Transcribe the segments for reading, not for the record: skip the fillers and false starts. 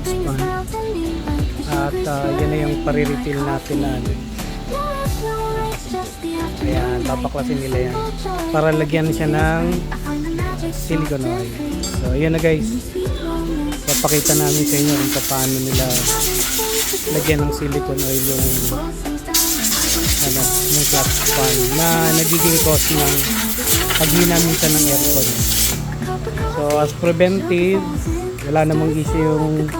clutch pan. At yan na yung pare-refill natin na ano. Ayan, papaklasin nila yan para lagyan siya ng silicone oil. So ayan na guys, papakita namin sa inyo kung paano nila lagyan ng silicone oil yung ano, yung clutch pan na nagiging cause ng paghina minsan ng aircon. So as preventive, wala namang issue yung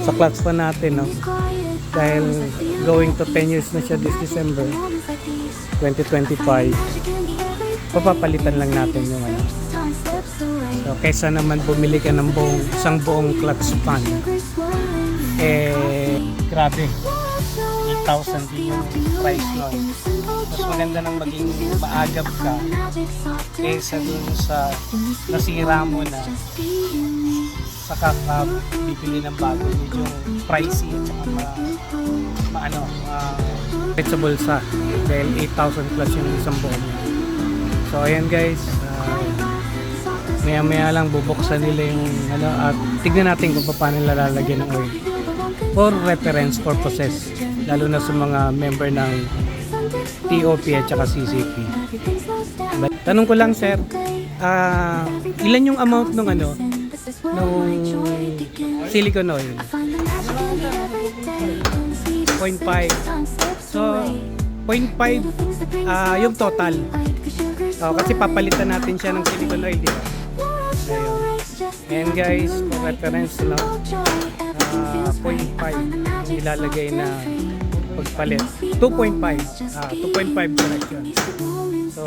sa clutch pan natin, no? Dahil going to 10 years na siya this December 2025, papapalitan lang natin yung ano. So kaysa naman bumili ka ng isang buong clutch pan, grabe, 8,000 din yung price nun. Mas maganda nang maging maagap ka kaysa dun sa nasira mo na saka ka bibili ng bago. Medyo pricey at saka sa bulsa dahil 8,000 plus yung isang buo niya. So ayan guys, maya maya lang bubuksan nila yung ano, at tignan natin kung paano lalagyan ng oil for reference purposes, lalo na sa mga member ng TOP at saka CCP. But, tanong ko lang sir, ilan yung amount ng ano nung silicone oil? 0.5. So 0.5 yung total. Kasi papalitan natin siya ng silicone oil, di ba? Ayun. And guys, for reference, no, 0.5 yung ilalagay na pagpalit. 2.5 correct yun. So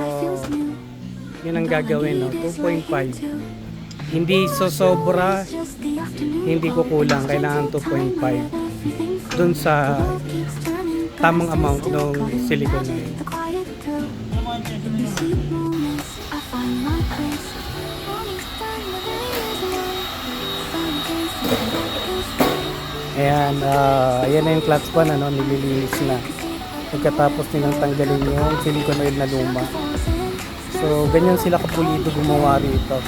yun ang gagawin, no? 2.5. Hindi sosobra, hindi kukulang, kailangan 2.5 dun sa tamang amount ng silicone oil. Ayan, ayan na yung clutch pan, ano, nililinis na pagkatapos nilang tanggalin yung silicone oil na luma. So ganyan sila kapulido gumawa rito.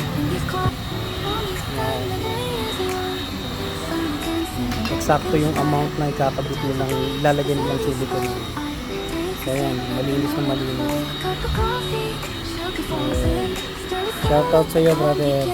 Eksakto yung amount na ikakabit nilang lalagyan nilang silicone oil. So ayan, malinis na malinis. Shout out sa iyo brother.